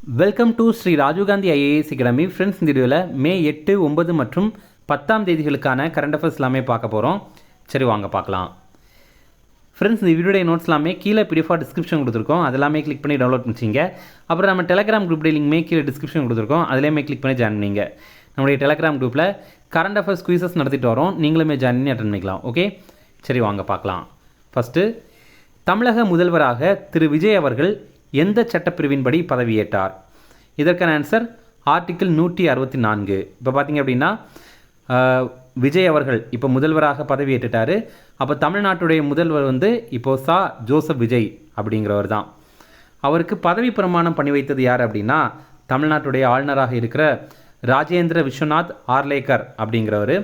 Welcome to Shri Rajiv Gandhi IAS academy. Friends, இந்த வீடியோவில் மே 8, 9 மற்றும் 10ஆம் தேதிகளுக்கான கரண்ட் அஃபேர்ஸ் எல்லாமே பார்க்க போகிறோம். சரி, வாங்க பார்க்கலாம். ஃப்ரெண்ட்ஸ், இந்த வீடியோடைய நோட்ஸ் எல்லாமே கீழே பிடிஎஃபாக டிஸ்கிரிப்ஷன் கொடுத்துருக்கோம். அதெல்லாமே கிளிக் பண்ணி டவுன்லோட் பண்ணிச்சிங்க. அப்புறம் நம்ம டெலகிராம் குரூப் லிங்க்மே கீழே டிஸ்கிரிப்ஷன் கொடுத்துருக்கோம். அதிலேயுமே கிளிக் பண்ணி ஜாயின் பண்ணிங்க. நம்முடைய டெலகிராம் குரூப்பில் கரண்ட் அஃபேர்ஸ் குயிசஸ் நடத்திட்டு வரோம். நீங்களுமே ஜாயின் பண்ணி அட்டன் பண்ணிக்கலாம். ஓகே, சரி வாங்க பார்க்கலாம். ஃபஸ்ட்டு, தமிழக முதல்வராக திரு விஜய் அவர்கள் எந்த சட்டப்பிரிவின்படி பதவியேற்றார்? இதற்கான ஆன்சர் ஆர்டிக்கிள் 164. இப்போ பார்த்தீங்க அப்படின்னா விஜய் அவர்கள் இப்போ முதல்வராக பதவியேற்றுட்டார். அப்போ தமிழ்நாட்டுடைய முதல்வர் இப்போது ஜோசப் விஜய் அப்படிங்கிறவர் தான். அவருக்கு பதவி பிரமாணம் பண்ணி வைத்தது யார் அப்படின்னா தமிழ்நாட்டுடைய ஆளுநராக இருக்கிற ராஜேந்திர விஸ்வநாத் ஆர்லேக்கர் அப்படிங்கிறவர்.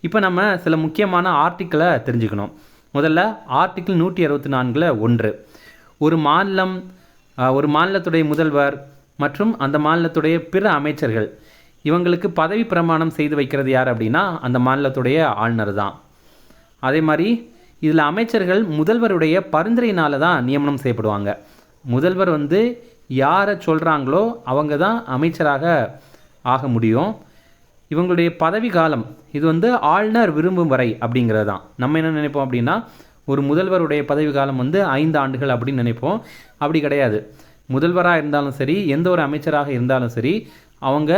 இப்போ நம்ம சில முக்கியமான ஆர்டிக்கிளை தெரிஞ்சுக்கணும். முதல்ல ஆர்டிக்கிள் 164 1, ஒரு மாநிலத்துடைய முதல்வர் மற்றும் அந்த மாநிலத்துடைய பிற அமைச்சர்கள் இவங்களுக்கு பதவி பிரமாணம் செய்து வைக்கிறது யார் அப்படின்னா அந்த மாநிலத்துடைய ஆளுநர் தான். அதே மாதிரி இதில் அமைச்சர்கள் முதல்வருடைய பரிந்துரையினால தான் நியமனம் செய்யப்படுவாங்க. முதல்வர் யாரை சொல்கிறாங்களோ அவங்க தான் அமைச்சராக ஆக முடியும். இவங்களுடைய பதவி காலம் இது ஆளுநர் விரும்பும் வரை அப்படிங்கிறது தான். நம்ம என்ன நினைப்போம் அப்படின்னா ஒரு முதல்வருடைய பதவி காலம் 5 ஆண்டுகள் அப்படின்னு நினைப்போம். அப்படி கிடையாது. முதல்வராக இருந்தாலும் சரி, எந்த ஒரு அமைச்சராக இருந்தாலும் சரி, அவங்க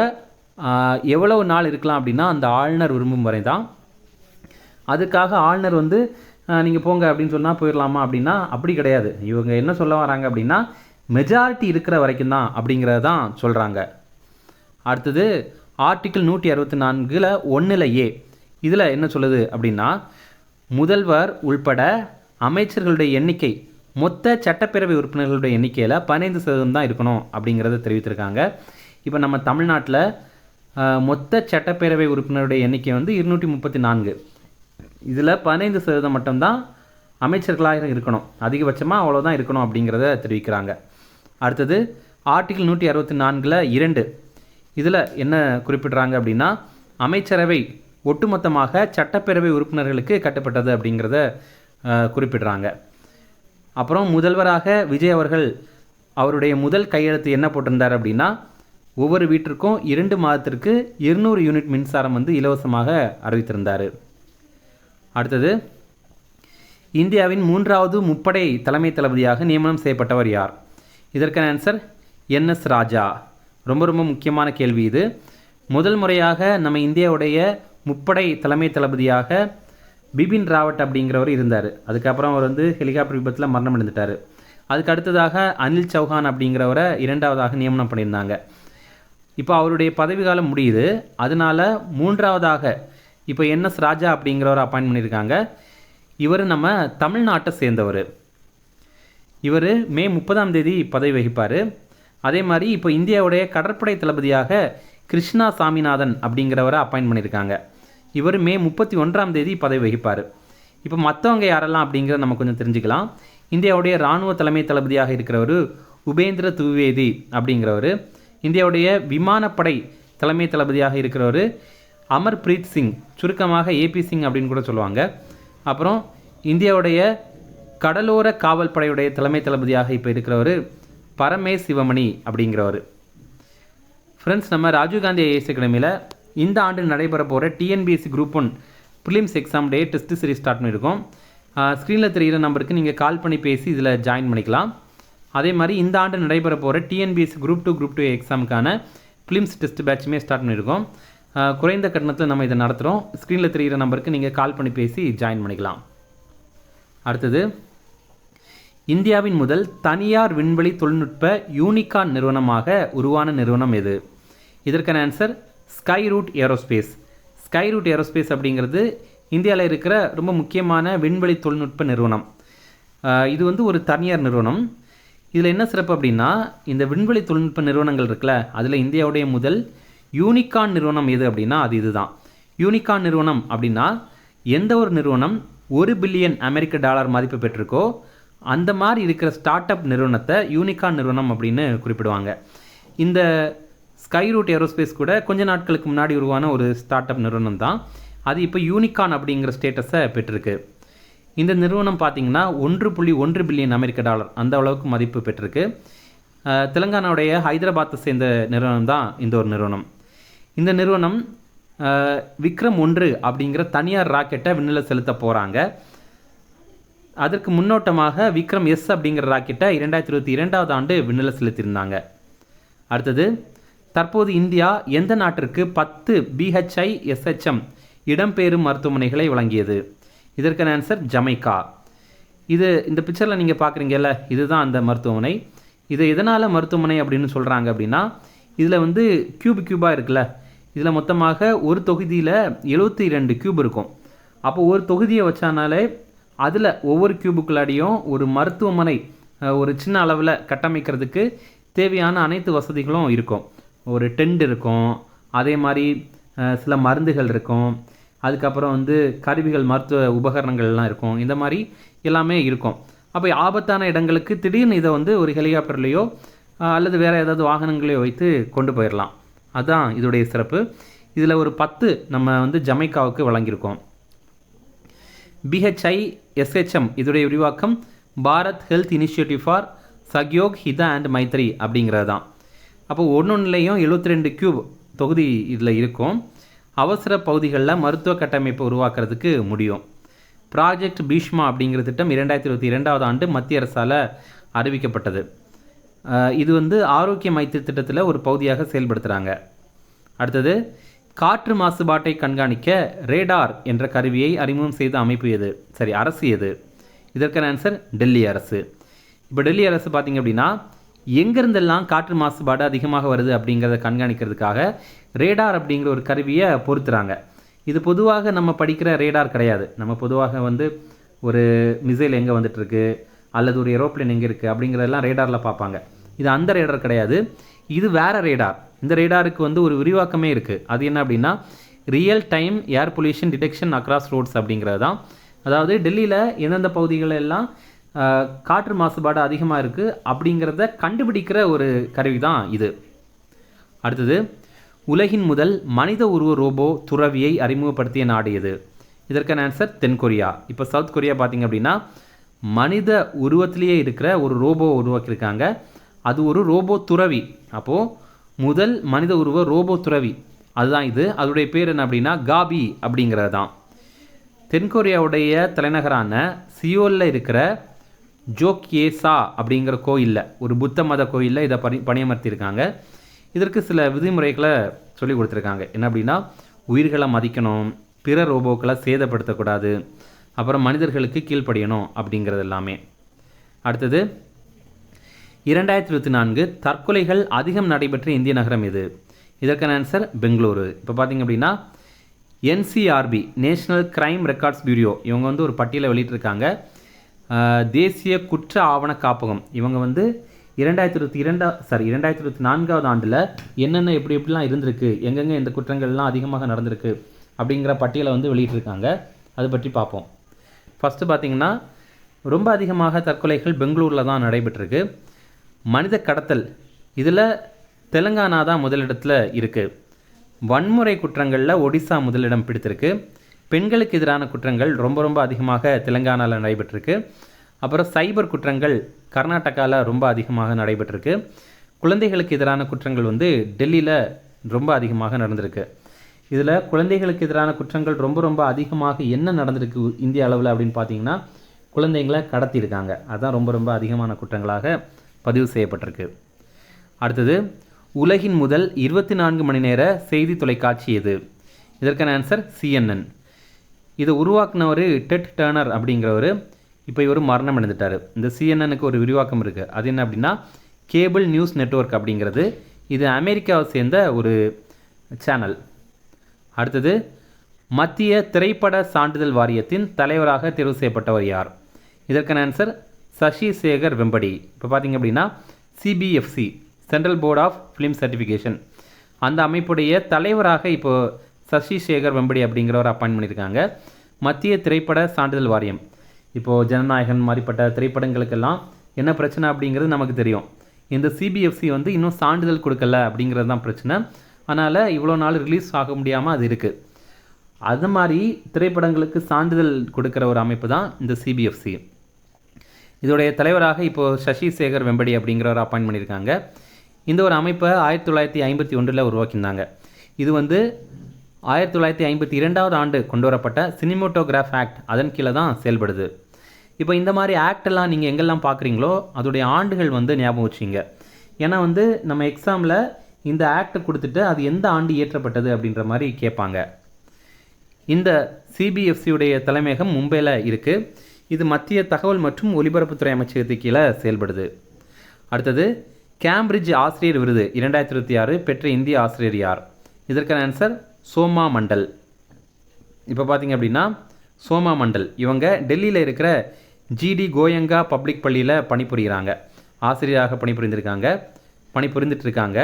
எவ்வளவு நாள் இருக்கலாம் அப்படின்னா அந்த ஆளுநர் விரும்பும் வரை தான். அதுக்காக ஆளுநர் நீங்கள் போங்க அப்படின்னு சொன்னால் போயிடலாமா அப்படின்னா அப்படி கிடையாது. இவங்க என்ன சொல்ல வராங்க அப்படின்னா மெஜாரிட்டி இருக்கிற வரைக்கும் தான் அப்படிங்கிறத தான் சொல்கிறாங்க. அடுத்தது ஆர்டிக்கிள் 164 1A இதில் என்ன சொல்லுது அப்படின்னா முதல்வர் உள்பட அமைச்சர்களுடைய எண்ணிக்கை மொத்த சட்டப்பேரவை உறுப்பினர்களுடைய எண்ணிக்கையில் 15% தான் இருக்கணும் அப்படிங்கிறத தெரிவித்திருக்காங்க. இப்போ நம்ம தமிழ்நாட்டில் மொத்த சட்டப்பேரவை உறுப்பினருடைய எண்ணிக்கை 234. இதில் 15% மட்டும்தான் அமைச்சர்களாக இருக்கணும். அதிகபட்சமாக அவ்வளோதான் இருக்கணும் அப்படிங்கிறத தெரிவிக்கிறாங்க. அடுத்தது ஆர்டிக்கிள் 164 2 இதில் என்ன குறிப்பிட்றாங்க அப்படின்னா அமைச்சரவை ஒட்டுமொத்தமாக சட்டப்பேரவை உறுப்பினர்களுக்கு கட்டப்பட்டது அப்படிங்கிறத குறிப்பிடுறாங்க. அப்புறம் முதல்வராக விஜய் அவர்கள் அவருடைய முதல் கையெழுத்து என்ன போட்டிருந்தார் அப்படின்னா ஒவ்வொரு வீட்டிற்கும் 2 மாதத்திற்கு 200 யூனிட் மின்சாரம் இலவசமாக அறிவித்திருந்தார். அடுத்தது இந்தியாவின் 3வது முப்படை தலைமை தளபதியாக நியமனம் செய்யப்பட்டவர் யார்? இதற்கான ஆன்சர் NS ராஜா. ரொம்ப ரொம்ப முக்கியமான கேள்வி இது. முதல் முறையாக நம்ம இந்தியாவுடைய முப்படை தலைமை தளபதியாக பிபின் ராவத் அப்படிங்கிறவர் இருந்தார். அதுக்கப்புறம் அவர் ஹெலிகாப்டர் விபத்தில் மரணம் அடைந்துட்டார். அதுக்கு அடுத்ததாக அனில் சௌஹான் அப்படிங்கிறவரை 2வதாக நியமனம் பண்ணியிருந்தாங்க. இப்போ அவருடைய பதவி காலம் முடியுது. அதனால் 3வதாக இப்போ NS ராஜா அப்படிங்கிறவரை அப்பாயின்ட் பண்ணியிருக்காங்க. இவர் நம்ம தமிழ்நாட்டை சேர்ந்தவர். இவர் மே 30ஆம் தேதி பதவி வகிப்பார். அதே மாதிரி இப்போ இந்தியாவுடைய கடற்படை தளபதியாக கிருஷ்ணா சாமிநாதன் அப்படிங்கிறவரை அப்பாயின்ட் பண்ணியிருக்காங்க. இவர் மே 31ஆம் தேதி பதவி வகிப்பார். இப்போ மற்றவங்க யாரெல்லாம் அப்படிங்கிறத நம்ம கொஞ்சம் தெரிஞ்சுக்கலாம். இந்தியாவுடைய இராணுவ தலைமை தளபதியாக இருக்கிறவர் உபேந்திர துவிவேதி அப்படிங்கிறவர். இந்தியாவுடைய விமானப்படை தலைமை தளபதியாக இருக்கிறவர் அமர்பிரீத் சிங், சுருக்கமாக AP சிங் அப்படின்னு கூட சொல்லுவாங்க. அப்புறம் இந்தியாவுடைய கடலோர காவல் படையுடைய தலைமை தளபதியாக இப்போ இருக்கிறவர் பரமேஸ் சிவமணி அப்படிங்கிறவர். ஃப்ரெண்ட்ஸ், நம்ம ராஜீவ்காந்தி ஐஏஎஸ் அகாடமியில் இந்த ஆண்டு நடைபெற போகிற TNPSC Group 1 prelims exam test series start பண்ணியிருக்கோம். ஸ்க்ரீனில் தெரிகிற நம்பருக்கு நீங்கள் கால் பண்ணி பேசி இதில் ஜாயின் பண்ணிக்கலாம். அதே மாதிரி இந்த ஆண்டு நடைபெற போகிற TNPSC Group 2 Group 2 எக்ஸாமுக்கான ப்ரிலிம்ஸ் டெஸ்ட் பேட்சுமே ஸ்டார்ட் பண்ணியிருக்கோம். குறைந்த கட்டணத்தில் நம்ம இதை நடத்துகிறோம். ஸ்க்ரீனில் தெரிகிற நம்பருக்கு நீங்கள் கால் பண்ணி பேசி ஜாயின் பண்ணிக்கலாம். அடுத்தது இந்தியாவின் முதல் தனியார் விண்வெளி தொழில்நுட்ப யூனிகார்ன் நிறுவனமாக உருவான நிறுவனம் எது? இதற்கான answer Skyroot aerospace. Skyroot aerospace அப்படிங்கிறது இந்தியாவில் இருக்கிற ரொம்ப முக்கியமான விண்வெளி தொழில்நுட்ப நிறுவனம். இது ஒரு தனியார் நிறுவனம். இதில் என்ன சிறப்பு அப்படின்னா இந்த விண்வெளி தொழில்நுட்ப நிறுவனங்கள் இருக்குல்ல, அதில் இந்தியாவுடைய முதல் யூனிகார்ன் நிறுவனம் எது அப்படின்னா அது இதுதான். யூனிகார்ன் நிறுவனம் அப்படின்னா எந்த ஒரு நிறுவனம் $1 பில்லியன் மதிப்பு பெற்றிருக்கோ அந்த மாதிரி இருக்கிற ஸ்டார்ட் அப் நிறுவனத்தை யூனிகார்ன் நிறுவனம் அப்படின்னு குறிப்பிடுவாங்க. இந்த ஸ்கைரூட் ஏரோஸ்பேஸ் கூட கொஞ்ச நாட்களுக்கு முன்னாடி உருவான ஒரு ஸ்டார்ட் அப் நிறுவனம் தான். அது இப்போ யூனிகார்ன் அப்படிங்கிற ஸ்டேட்டஸை பெற்றிருக்கு. இந்த நிறுவனம் பார்த்திங்கன்னா $1.1 பில்லியன் அந்த அளவுக்கு மதிப்பு பெற்றிருக்கு. தெலுங்கானாவுடைய ஹைதராபாத்தை சேர்ந்த நிறுவனம் தான் இந்த ஒரு நிறுவனம். இந்த நிறுவனம் விக்ரம் 1 அப்படிங்கிற தனியார் ராக்கெட்டை விண்ணில் செலுத்த போகிறாங்க. அதற்கு முன்னோட்டமாக விக்ரம் எஸ் அப்படிங்கிற ராக்கெட்டை 2022ஆவது ஆண்டு விண்ணில் செலுத்தியிருந்தாங்க. அடுத்தது, தற்போது இந்தியா எந்த நாட்டிற்கு 10 BHISHM இடம்பெயரும் மருத்துவமனைகளை வழங்கியது? இதற்கான ஆன்சர் ஜமைக்கா. இந்த பிக்சரில் நீங்கள் பார்க்குறீங்கல்ல, இதுதான் அந்த மருத்துவமனை. இது எதனால் மருத்துவமனை அப்படின்னு சொல்கிறாங்க அப்படின்னா, இதில் வந்து கியூபாக இருக்குல்ல, இதில் மொத்தமாக ஒரு தொகுதியில் 72 கியூப் இருக்கும். அப்போ ஒரு தொகுதியை வச்சானாலே அதில் ஒவ்வொரு கியூபுக்குள்ளாடியும் ஒரு மருத்துவமனை ஒரு சின்ன அளவில் கட்டமைக்கிறதுக்கு தேவையான அனைத்து வசதிகளும் இருக்கும். ஒரு டென்ட் இருக்கும், அதே மாதிரி சில மருந்துகள் இருக்கும், அதுக்கப்புறம் வந்து கருவிகள், மருத்துவ உபகரணங்கள்லாம் இருக்கும். இந்த மாதிரி எல்லாமே இருக்கும். அப்போ ஆபத்தான இடங்களுக்கு திடீர்னு இதை வந்து ஒரு ஹெலிகாப்டர்லேயோ அல்லது வேறு ஏதாவது வாகனங்களையோ வைத்து கொண்டு போயிடலாம். அதுதான் இதோடைய சிறப்பு. இதில் ஒரு 10 நம்ம வந்து ஜமைக்காவுக்கு வழங்கியிருக்கோம். BHISHM இதோடைய விரிவாக்கம் Bharat health initiative for Sahyog Hita and Maitri அப்படிங்கிறது தான். அப்போ ஒன்றுலையும் 72 கியூப் தொகுதி இதில் இருக்கும். அவசர பகுதிகளில் மருத்துவ கட்டமைப்பை உருவாக்குறதுக்கு முடியும். ப்ராஜெக்ட் பீஷ்மா அப்படிங்கிற திட்டம் 2022ஆவது ஆண்டு மத்திய அரசால் அறிவிக்கப்பட்டது. இது வந்து ஆரோக்கிய மைத்திரி திட்டத்தில் ஒரு பகுதியாக செயல்படுத்துகிறாங்க. அடுத்தது, காற்று மாசுபாட்டை கண்காணிக்க ரேடார் என்ற கருவியை அறிமுகம் செய்த அமைப்பு எது? அரசு எது? இதற்கான ஆன்சர் டெல்லி அரசு. இப்போ டெல்லி அரசு பார்த்திங்க அப்படின்னா, எங்கேருந்தெல்லாம் காற்று மாசுபாடு அதிகமாக வருது அப்படிங்கிறத கண்காணிக்கிறதுக்காக ரேடார் அப்படிங்கிற ஒரு கருவியை பொருத்துகிறாங்க. இது பொதுவாக நம்ம படிக்கிற ரேடார் கிடையாது. நம்ம பொதுவாக வந்து ஒரு மிசைல் எங்கே வந்துட்டுருக்கு அல்லது ஒரு ஏரோப்ளேன் எங்கே இருக்குது அப்படிங்கிறதெல்லாம் ரேடாரில் பார்ப்பாங்க. இது அந்த ரேடார் கிடையாது, இது வேறு ரேடார். இந்த ரேடாருக்கு வந்து ஒரு விரிவாக்கமே இருக்குது. அது என்ன அப்படின்னா, real time air pollution detection across roads அப்படிங்கிறது தான். அதாவது டெல்லியில் எந்தெந்த பகுதிகளெல்லாம் காற்று மாசுபாடு அதிகமாக இருக்குது அப்படிங்கிறத கண்டுபிடிக்கிற ஒரு கருவி தான் இது. அடுத்தது, உலகின் முதல் மனித உருவ ரோபோ துறவியை அறிமுகப்படுத்திய நாடு எது? இதற்கான ஆன்சர் தென்கொரியா. இப்போ சவுத் கொரியா பார்த்திங்க அப்படின்னா மனித உருவத்திலேயே இருக்கிற ஒரு ரோபோ உருவாக்கியிருக்காங்க. அது ஒரு ரோபோ துறவி. அப்போது முதல் மனித உருவ ரோபோ துறவி அதுதான் இது. அதோடைய பேர் என்ன அப்படின்னா காபி அப்படிங்கிறது தான். தென்கொரியாவுடைய தலைநகரான சியோலில் இருக்கிற ஜோக்யேசா அப்படிங்கிற கோயிலில், ஒரு புத்த மத கோயிலில் இதை பணியமர்த்தியிருக்காங்க. இதற்கு சில விதிமுறைகளை சொல்லி கொடுத்துருக்காங்க. என்ன அப்படின்னா, உயிர்களை மதிக்கணும், பிற ரோபோக்களை சேதப்படுத்தக்கூடாது, அப்புறம் மனிதர்களுக்கு கீழ்ப்படியணும் அப்படிங்கிறது எல்லாமே. அடுத்தது, 2024 தற்கொலைகள் அதிகம் நடைபெற்ற இந்திய நகரம் எது? இதற்கான ஆன்சர் பெங்களூரு. இப்போ பார்த்திங்க அப்படின்னா NCRB national crime records bureau இவங்க வந்து ஒரு பட்டியலை வெளியிட்டிருக்காங்க. தேசிய குற்ற ஆவண காப்பகம் இவங்க வந்து 2024ஆவது ஆண்டில் என்னென்ன எப்படிலாம் இருந்திருக்கு, எங்கெங்கே இந்த குற்றங்கள்லாம் அதிகமாக நடந்திருக்கு அப்படிங்கிற பட்டியலை வந்து வெளியிட்டிருக்காங்க. அதை பற்றி பார்ப்போம். ஃபஸ்ட்டு பார்த்திங்கன்னா, ரொம்ப அதிகமாக தற்கொலைகள் பெங்களூரில் தான் நடைபெற்றிருக்கு. மனித கடத்தல் இதில் தெலுங்கானா தான் முதலிடத்தில் இருக்குது. வன்முறை குற்றங்களில் ஒடிசா முதலிடம் பிடித்திருக்கு. பெண்களுக்கு எதிரான குற்றங்கள் ரொம்ப அதிகமாக தெலுங்கானாவில் நடைபெற்றிருக்கு. அப்புறம் சைபர் குற்றங்கள் கர்நாடகாவில் ரொம்ப அதிகமாக நடைபெற்றிருக்கு. குழந்தைகளுக்கு எதிரான குற்றங்கள் வந்து டெல்லியில் ரொம்ப அதிகமாக நடந்திருக்கு. இதில் குழந்தைகளுக்கு எதிரான குற்றங்கள் ரொம்ப அதிகமாக என்ன நடந்திருக்கு இந்திய அளவில் அப்படின்னு பார்த்தீங்கன்னா, குழந்தைங்களை கடத்தியிருக்காங்க. அதுதான் ரொம்ப அதிகமான குற்றங்களாக பதிவு செய்யப்பட்டிருக்கு. அடுத்தது, உலகின் முதல் 24 மணி நேர செய்தி தொலைக்காட்சி எது? இதற்கான ஆன்சர் CNN. இதை உருவாக்குனவர் டெட் டர்னர் அப்படிங்கிறவர். இப்போ இவர் மரணம் அடைந்துட்டார். இந்த CNNக்கு ஒரு விரிவாக்கம் இருக்குது. அது என்ன அப்படின்னா கேபிள் நியூஸ் நெட்வொர்க் அப்படிங்கிறது. இது அமெரிக்காவை சேர்ந்த ஒரு சேனல். அடுத்தது, மத்திய திரைப்பட சான்றிதழ் வாரியத்தின் தலைவராக தேர்வு செய்யப்பட்டவர் யார்? இதற்கான ஆன்சர் சசி சேகர் வெம்படி. இப்போ பார்த்திங்க அப்படின்னா CBFC Central Board of Film Certification அந்த அமைப்புடைய தலைவராக இப்போது சசி சேகர் வெம்படி அப்படிங்கிறவர் அப்பாயின் பண்ணியிருக்காங்க. மத்திய திரைப்பட சான்றிதழ் வாரியம், இப்போது ஜனநாயகன் மாதிரிப்பட்ட திரைப்படங்களுக்கெல்லாம் என்ன பிரச்சனை அப்படிங்கிறது நமக்கு தெரியும். இந்த CBFC வந்து இன்னும் சான்றிதழ் கொடுக்கல அப்படிங்கிறது தான் பிரச்சனை. அதனால் இவ்வளோ நாள் ரிலீஸ் ஆக முடியாமல் அது இருக்குது. அது மாதிரி திரைப்படங்களுக்கு சான்றிதழ் கொடுக்குற ஒரு அமைப்பு தான் இந்த CBFC. இதோடைய தலைவராக இப்போது சசி சேகர் வெம்படி அப்படிங்கிறவர் அப்பாயின்ட் பண்ணியிருக்காங்க. இந்த ஒரு அமைப்பை 1951 உருவாக்கியிருந்தாங்க. இது வந்து 1952 ஆண்டு கொண்டு வரப்பட்ட சினிமோட்டோகிராஃப் ஆக்ட் அதன் கீழே தான் செயல்படுது. இப்போ இந்த மாதிரி ஆக்டெல்லாம் நீங்கள் எங்கெல்லாம் பார்க்குறீங்களோ அதோடைய ஆண்டுகள் வந்து ஞாபகம் வச்சிங்க. ஏன்னா வந்து நம்ம எக்ஸாமில் இந்த ஆக்டை கொடுத்துட்டு அது எந்த ஆண்டு இயற்றப்பட்டது அப்படின்ற மாதிரி கேட்பாங்க. இந்த சிபிஎஃப்சியுடைய தலைமையகம் மும்பையில் இருக்குது. இது மத்திய தகவல் மற்றும் ஒலிபரப்புத்துறை அமைச்சகத்துக்கு கீழே செயல்படுது. அடுத்தது கேம்பிரிட்ஜ் ஆசிரியர் விருது 2026 பெற்ற இந்திய ஆசிரியர் யார்? இதற்கான ஆன்சர் சோமா மண்டல். இப்போ பார்த்தீங்க அப்படின்னா சோமா மண்டல் இவங்க டெல்லியில் இருக்கிற ஜிடி கோயங்கா பப்ளிக் பள்ளியில் பணிபுரிகிறாங்க. ஆசிரியராக பணிபுரிந்துட்டுருக்காங்க.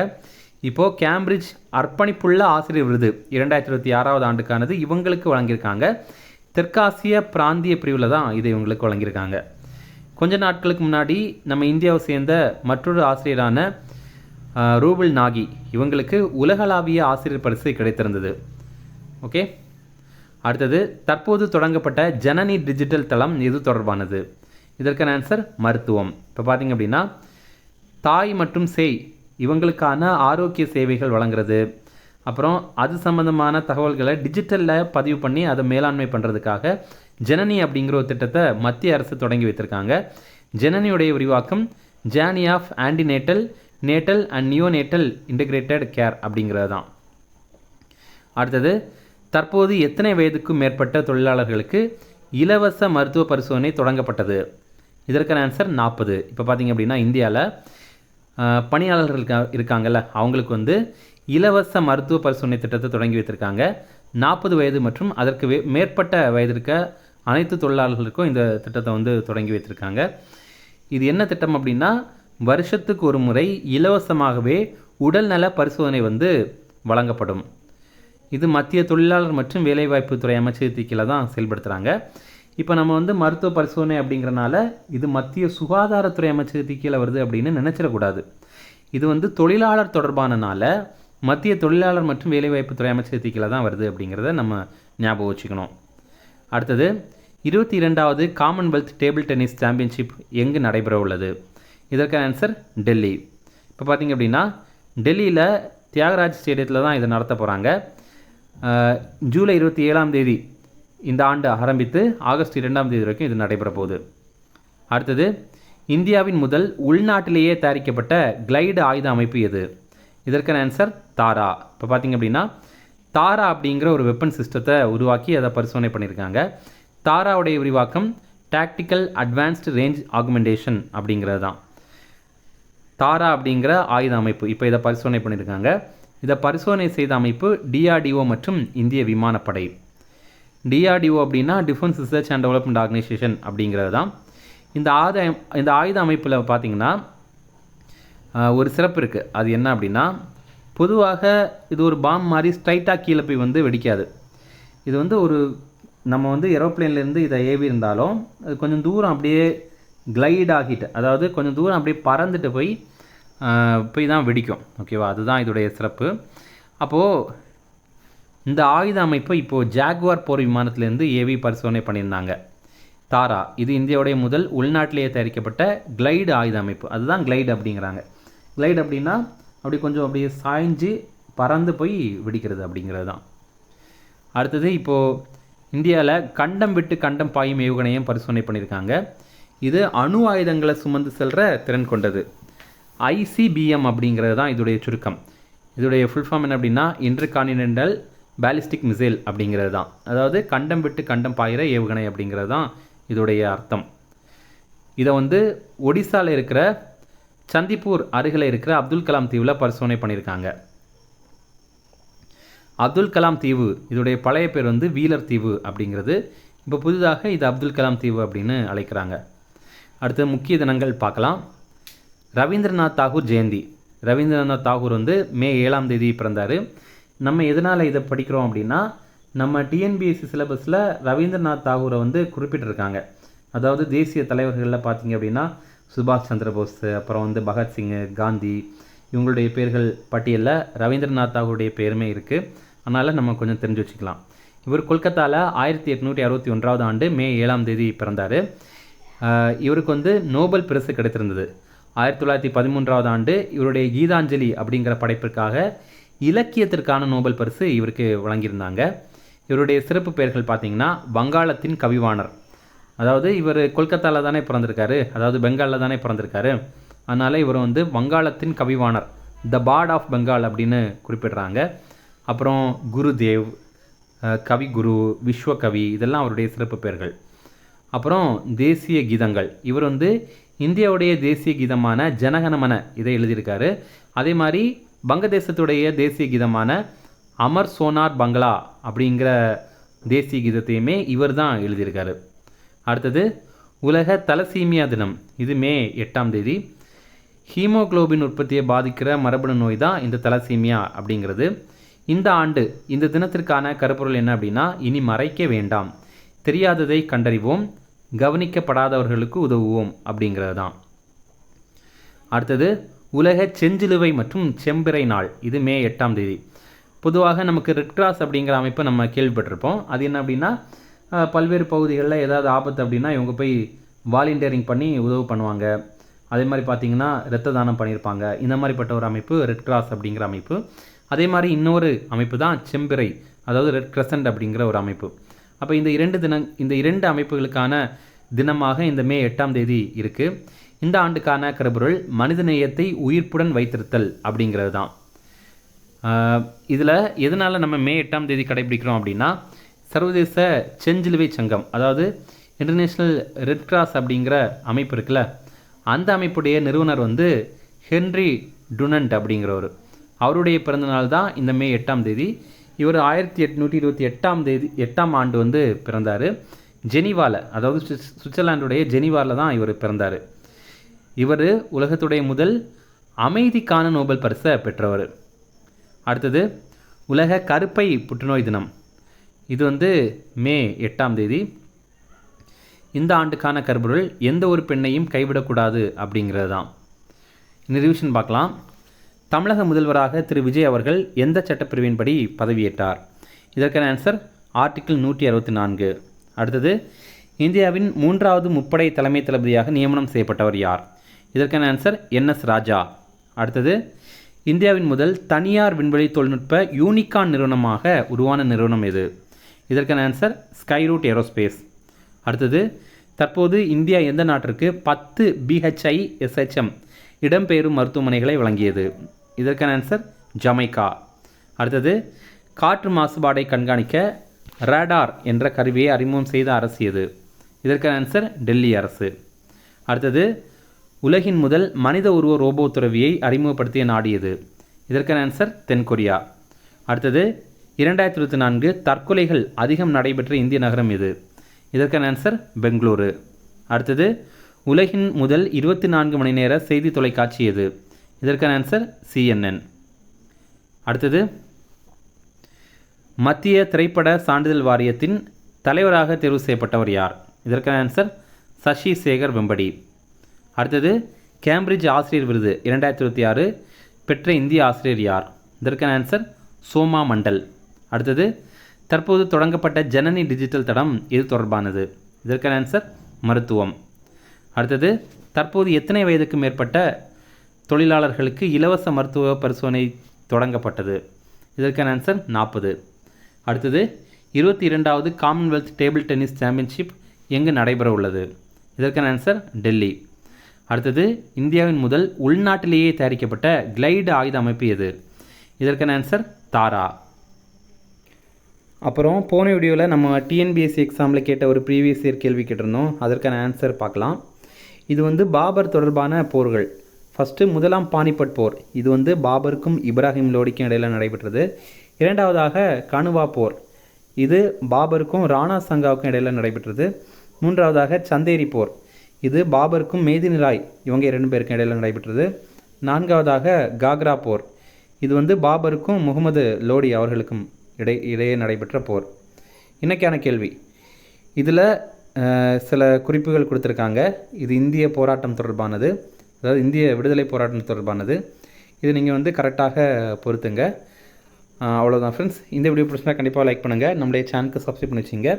இப்போது கேம்பிரிட்ஜ் அர்ப்பணிப்புள்ள ஆசிரியர் விருது 2026 ஆண்டுக்கானது இவங்களுக்கு வழங்கியிருக்காங்க. தெற்காசிய பிராந்திய பிரிவில் தான் இது இவங்களுக்கு வழங்கியிருக்காங்க. கொஞ்ச நாட்களுக்கு முன்னாடி நம்ம இந்தியாவை சேர்ந்த மற்றொரு ஆசிரியரான ரூபுல் நாகி இவங்களுக்கு உலகளாவிய ஆசிரியர் பரிசு கிடைத்திருந்தது. ஓகே, அடுத்தது தற்போது தொடங்கப்பட்ட ஜனனி டிஜிட்டல் தளம் எது தொடர்பானது? இதற்கான ஆன்சர் மருத்துவம். இப்போ பார்த்தீங்க அப்படின்னா தாய் மற்றும் சேய் இவங்களுக்கான ஆரோக்கிய சேவைகள் வழங்குறது, அப்புறம் அது சம்மந்தமான தகவல்களை டிஜிட்டலில் பதிவு பண்ணி அதை மேலாண்மை பண்ணுறதுக்காக ஜனனி அப்படிங்கிற ஒரு திட்டத்தை மத்திய அரசு தொடங்கி வைத்திருக்காங்க. ஜனனியுடைய விரிவாக்கம் journey of antenatal natal and neonatal integrated care அப்படிங்கிறது தான். அடுத்தது தற்போது எத்தனை வயதுக்கும் மேற்பட்ட தொழிலாளர்களுக்கு இலவச மருத்துவ பரிசோதனை தொடங்கப்பட்டது? இதற்கான ஆன்சர் 40. இப்போ பார்த்தீங்க அப்படின்னா இந்தியாவில் பணியாளர்கள் இருக்காங்கல்ல அவங்களுக்கு வந்து இலவச மருத்துவ பரிசோதனை திட்டத்தை தொடங்கி வைத்திருக்காங்க. 40 வயது மற்றும் அதற்கு மேற்பட்ட வயது இருக்க அனைத்து தொழிலாளர்களுக்கும் இந்த திட்டத்தை வந்து தொடங்கி வைத்திருக்காங்க. இது என்ன திட்டம் அப்படின்னா வருஷத்துக்கு ஒரு முறை இலவசமாகவே உடல்நல பரிசோதனை வந்து வழங்கப்படும். இது மத்திய தொழிலாளர் மற்றும் வேலைவாய்ப்பு துறை அமைச்சகத்துக்கு கீழே தான் செயல்படுத்துகிறாங்க. இப்போ நம்ம வந்து மருத்துவ பரிசோதனை அப்படிங்கிறனால இது மத்திய சுகாதாரத்துறை அமைச்சகத்துக்கு கீழே வருது அப்படின்னு நினச்சிடக்கூடாது. இது வந்து தொழிலாளர் தொடர்பானனால மத்திய தொழிலாளர் மற்றும் வேலைவாய்ப்பு துறை அமைச்சகத்துக்கு கீழே தான் வருது அப்படிங்கிறத நம்ம ஞாபகம் வச்சுக்கணும். அடுத்தது 22வது காமன்வெல்த் டேபிள் டென்னிஸ் சாம்பியன்ஷிப் எங்கு நடைபெற உள்ளது? இதற்கான ஆன்சர் டெல்லி. இப்போ பார்த்திங்க அப்படின்னா டெல்லியில் தியாகராஜ் ஸ்டேடியத்தில் தான் இதை நடத்த போகிறாங்க. ஜூலை 27 இந்த ஆண்டு ஆரம்பித்து ஆகஸ்ட் 2 வரைக்கும் இது நடைபெற போகுது. அடுத்தது இந்தியாவின் முதல் உள்நாட்டிலேயே தயாரிக்கப்பட்ட கிளைடு ஆயுத அமைப்பு எது? இதற்கான ஆன்சர் தாரா. இப்போ பார்த்திங்க அப்படின்னா தாரா அப்படிங்கிற ஒரு வெப்பன் சிஸ்டத்தை உருவாக்கி அதை பரிசோதனை பண்ணியிருக்காங்க. தாராவுடைய விரிவாக்கம் டாக்டிக்கல் அட்வான்ஸ்டு ரேஞ்ச் ஆகுமெண்டேஷன் அப்படிங்கிறது தான். தாரா அப்படிங்கிற ஆயுத அமைப்பு இப்போ இதை பரிசோதனை பண்ணியிருக்காங்க. இதை பரிசோதனை செய்த அமைப்பு டிஆர்டிஓ மற்றும் இந்திய விமானப்படை. டிஆர்டிஓ அப்படின்னா defence research and development organisation அப்படிங்கிறது தான். இந்த ஆயுத அமைப்பில் பார்த்திங்கன்னா ஒரு சிறப்பு இருக்குது. அது என்ன அப்படின்னா பொதுவாக இது ஒரு பாம் மாதிரி ஸ்ட்ரைட்டாக கீழே போய் வந்து வெடிக்காது. இது வந்து ஒரு நம்ம வந்து ஏரோப்ளேன்லேருந்து இதை ஏவி இருந்தாலும் அது கொஞ்சம் தூரம் அப்படியே கிளைட் ஆகிட்டு, அதாவது கொஞ்சம் தூரம் அப்படியே பறந்துட்டு போய் தான் வெடிக்கும். ஓகேவா, அதுதான் இதோடைய சிறப்பு. அப்போது இந்த ஆயுத அமைப்பை இப்போது ஜாகுவார் போர் விமானத்திலேருந்து ஏவி பரிசோதனை பண்ணியிருந்தாங்க. தாரா இது இந்தியாவுடைய முதல் உள்நாட்டிலேயே தயாரிக்கப்பட்ட கிளைடு ஆயுத அமைப்பு. அதுதான் கிளைடு அப்படிங்கிறாங்க. கிளைடு அப்படின்னா அப்படி கொஞ்சம் அப்படியே சாய்ஞ்சு பறந்து போய் வெடிக்கிறது அப்படிங்கிறது தான். அடுத்தது இப்போது இந்தியாவில் கண்டம் விட்டு கண்டம் பாயும் ஏவுகணையும் பரிசோதனை பண்ணியிருக்காங்க. இது அணு ஆயுதங்களை சுமந்து செல்கிற திறன் கொண்டது. ஐசிபிஎம் அப்படிங்கிறது தான் இதோடைய சுருக்கம். இதோடைய ஃபுல் ஃபார்ம் என்ன அப்படின்னா இன்டர்கான்டினென்டல் பேலிஸ்டிக் மிசைல் அப்படிங்கிறது தான். அதாவது கண்டம் விட்டு கண்டம் பாயிற ஏவுகணை அப்படிங்கிறது தான் இதோடைய அர்த்தம். இதை வந்து ஒடிசாவில் இருக்கிற சந்திப்பூர் அருகில் இருக்கிற அப்துல் கலாம் தீவில் பரிசோதனை பண்ணியிருக்காங்க. அப்துல் கலாம் தீவு இதோடைய பழைய பேர் வந்து வீலர் தீவு அப்படிங்கிறது. இப்போ புதிதாக இது அப்துல் கலாம் தீவு அப்படின்னு அழைக்கிறாங்க. அடுத்து முக்கிய தினங்கள் பார்க்கலாம். ரவீந்திரநாத் தாகூர் ஜெயந்தி. ரவீந்திரநாத் தாகூர் வந்து மே 7 பிறந்தார். நம்ம எதனால் இதை படிக்கிறோம் அப்படின்னா நம்ம டிஎன்பிஎஸ்சி சிலபஸில் ரவீந்திரநாத் தாகூரை வந்து குறிப்பிட்டிருக்காங்க. அதாவது தேசிய தலைவர்களில் பார்த்திங்க அப்படின்னா சுபாஷ் சந்திரபோஸ், அப்புறம் வந்து பகத்சிங், காந்தி இவங்களுடைய பேர்கள் பட்டியலில் ரவீந்திரநாத் தாகூருடைய பேருமே இருக்குது. அதனால் நம்ம கொஞ்சம் தெரிஞ்சு வச்சுக்கலாம். இவர் கொல்கத்தாவில் 1861 மே 7 பிறந்தார். இவருக்கு வந்து நோபல் பரிசு கிடைத்திருந்தது. 1913ஆவது ஆண்டு இவருடைய கீதாஞ்சலி அப்படிங்கிற படைப்பிற்காக இலக்கியத்திற்கான நோபல் பரிசு இவருக்கு வழங்கியிருந்தாங்க. இவருடைய சிறப்பு பெயர்கள் பார்த்திங்கன்னா வங்காளத்தின் கவிவாணர். அதாவது இவர் கொல்கத்தாவில் தானே பிறந்திருக்காரு, அதாவது பெங்காலில் தானே பிறந்திருக்காரு. அதனால் இவர் வந்து வங்காளத்தின் கவிவாணர், த பாட் ஆஃப் பெங்கால் அப்படின்னு குறிப்பிடுறாங்க. அப்புறம் குருதேவ், கவிகுரு, விஸ்வகவி, இதெல்லாம் அவருடைய சிறப்பு பெயர்கள். அப்புறம் தேசிய கீதங்கள், இவர் வந்து இந்தியாவுடைய தேசிய கீதமான ஜனகணமன இதை எழுதியிருக்காரு. அதே மாதிரி வங்கதேசத்துடைய தேசிய கீதமான அமர் சோனார் பங்களா அப்படிங்கிற தேசிய கீதத்தையுமே இவர் தான் எழுதியிருக்காரு. அடுத்தது உலக தலசீமியா தினம், இது மே 8ஆம் தேதி. ஹீமோக்ளோபின் உற்பத்தியை பாதிக்கிற மரபணு நோய் தான் இந்த தலசீமியா அப்படிங்கிறது. இந்த ஆண்டு இந்த தினத்திற்கான கருப்பொருள் என்ன அப்படின்னா, இனி மறைக்க வேண்டாம், தெரியாததை கண்டறிவோம், கவனிக்கப்படாதவர்களுக்கு உதவுவோம் அப்படிங்கிறது தான். அடுத்தது உலக செஞ்சிலுவை மற்றும் செம்பிறை நாள், இது மே 8ஆம் தேதி. பொதுவாக நமக்கு ரெட் கிராஸ் அப்படிங்கிற அமைப்பை நம்ம கேள்விப்பட்டிருப்போம். அது என்ன அப்படின்னா, பல்வேறு பகுதிகளில் ஏதாவது ஆபத்து அப்படின்னா இவங்க போய் வாலண்டியரிங் பண்ணி உதவு பண்ணுவாங்க. அதே மாதிரி பார்த்திங்கன்னா இரத்த தானம் பண்ணியிருப்பாங்க. இந்த மாதிரிப்பட்ட ஒரு அமைப்பு ரெட் கிராஸ் அப்படிங்கிற அமைப்பு. அதே மாதிரி இன்னொரு அமைப்பு தான் செம்பிறை, அதாவது ரெட் கிரசன்ட் அப்படிங்கிற ஒரு அமைப்பு. அப்போ இந்த இரண்டு அமைப்புகளுக்கான தினமாக இந்த மே 8ஆம் தேதி இருக்குது. இந்த ஆண்டுக்கான கருப்பொருள் மனிதநேயத்தை உயிர்ப்புடன் வைத்திருத்தல் அப்படிங்கிறது தான். இதில் எதனால் நம்ம மே 8ஆம் தேதி கடைபிடிக்கிறோம் அப்படின்னா, சர்வதேச செஞ்சிலுவை சங்கம், அதாவது இன்டர்நேஷ்னல் ரெட் கிராஸ் அப்படிங்கிற அமைப்பு இருக்குல்ல, அந்த அமைப்புடைய நிறுவனர் வந்து ஹென்ரி டுனண்ட் அப்படிங்கிறவர். அவருடைய பிறந்தநாள் தான் இந்த மே 8ஆம் தேதி. இவர் 1828ஆம் ஆண்டு வந்து பிறந்தார். ஜெனீவாவில், அதாவது சுவிட்சர்லாண்டுடைய ஜெனீவாவில் தான் இவர் பிறந்தார். இவர் உலகத்துடைய முதல் அமைதிக்கான நோபல் பரிசை பெற்றவர். அடுத்தது உலக கருப்பை புற்றுநோய் தினம், இது வந்து மே 8ஆம் தேதி. இந்த ஆண்டுக்கான கருப்பொருள் எந்த ஒரு பெண்ணையும் கைவிடக்கூடாது அப்படிங்கிறது தான். இந்த ரிவிஷன் பார்க்கலாம். தமிழக முதல்வராக திரு விஜய் அவர்கள் எந்த சட்டப்பிரிவின்படி பதவியேற்றார்? இதற்கான ஆன்சர் ஆர்டிக்கிள் 164. அடுத்தது இந்தியாவின் 3வது முப்படை தலைமை தளபதியாக நியமனம் செய்யப்பட்டவர் யார்? இதற்கான ஆன்சர் என்எஸ் ராஜா. அடுத்தது இந்தியாவின் முதல் தனியார் விண்வெளி தொழில்நுட்ப யூனிகான் நிறுவனமாக உருவான நிறுவனம் எது? இதற்கான ஆன்சர் ஸ்கைரூட் ஏரோஸ்பேஸ். அடுத்தது தற்போது இந்தியா எந்த நாட்டிற்கு 10 BHISHM இடம்பெயரும் மருத்துவமனைகளை வழங்கியது? இதற்கான ஆன்சர் ஜமைக்கா. அடுத்தது காற்று மாசுபாடை கண்காணிக்க ரேடார் என்ற கருவியை அறிமுகம் செய்த அரசு எது? இதற்கான ஆன்சர் டெல்லி அரசு. அடுத்தது உலகின் முதல் மனித உருவ ரோபோ துறவியை அறிமுகப்படுத்திய நாடு எது? இதற்கான ஆன்சர் தென்கொரியா. அடுத்தது 2024 தற்கொலைகள் அதிகம் நடைபெற்ற இந்திய நகரம் எது? இதற்கான ஆன்சர் பெங்களூரு. அடுத்தது உலகின் முதல் 24 மணி நேர செய்தி தொலைக்காட்சி எது? இதற்கான ஆன்சர் CNN. அடுத்தது மத்திய திரைப்பட சான்றிதழ் வாரியத்தின் தலைவராக தேர்வு செய்யப்பட்டவர் யார்? இதற்கான ஆன்சர் சசி சேகர் வெம்படி. அடுத்தது கேம்பிரிட்ஜ் ஆசிரியர் விருது 2026 பெற்ற இந்திய ஆசிரியர் யார்? இதற்கான ஆன்சர் சோமா மண்டல். அடுத்தது தற்போது தொடங்கப்பட்ட ஜனனி டிஜிட்டல் தடம் எது தொடர்பானது? இதற்கான ஆன்சர் மருத்துவம். அடுத்தது தற்போது எத்தனை வயதுக்கு மேற்பட்ட தொழிலாளர்களுக்கு இலவச மருத்துவ பரிசோதனை தொடங்கப்பட்டது? இதற்கான ஆன்சர் 40. அடுத்தது 22வது காமன்வெல்த் டேபிள் டென்னிஸ் சாம்பியன்ஷிப் எங்கு நடைபெற உள்ளது? இதற்கான ஆன்சர் டெல்லி. அடுத்தது இந்தியாவின் முதல் உள்நாட்டிலேயே தயாரிக்கப்பட்ட கிளைடு ஆயுத அமைப்பு எது? இதற்கான ஆன்சர் தாரா. அப்புறம் போன வீடியோவில் நம்ம டிஎன்பிஎஸ்சி எக்ஸாமில் கேட்ட ஒரு ப்ரீவியஸ் இயர் கேள்வி கேட்டிருந்தோம். அதற்கான ஆன்சர் பார்க்கலாம். இது வந்து பாபர் தொடர்பான போர்கள். ஃபஸ்ட்டு முதலாம் பானிபட் போர், இது வந்து பாபருக்கும் இப்ராஹிம் லோடிக்கும் இடையில் நடைபெற்றது. இரண்டாவதாக கனுவா போர், இது பாபருக்கும் ராணா சங்காவுக்கும் இடையில் நடைபெற்றது. மூன்றாவதாக சந்தேரி போர், இது பாபருக்கும் மேதினி ராய் இவங்க 2 பேருக்கும் இடையில் நடைபெற்றது. நான்காவதாக காக்ரா போர், இது வந்து பாபருக்கும் முகமது லோடி அவர்களுக்கும் இடையே நடைபெற்ற போர். இன்றைக்கான கேள்வி, இதில் சில குறிப்புகள் கொடுத்துருக்காங்க. இது இந்திய போராட்டம் தொடர்பானது, அதாவது இந்திய விடுதலை போராட்டம் தொடர்பானது. இது நீங்கள் வந்து கரெக்டாக பொறுத்துங்க. அவ்வளோதான் ஃப்ரெண்ட்ஸ். இந்த வீடியோ பிடிச்சினா கண்டிப்பாக லைக் பண்ணுங்கள். நம்மளுடைய சேனலுக்கு சப்ஸ்கிரைப் பண்ணி வச்சுங்க.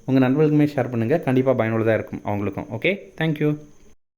உங்கள் நண்பர்களுக்குமே ஷேர் பண்ணுங்கள். கண்டிப்பாக பயனுள்ளதாக இருக்கும் அவங்களுக்கும். Okay, thank you.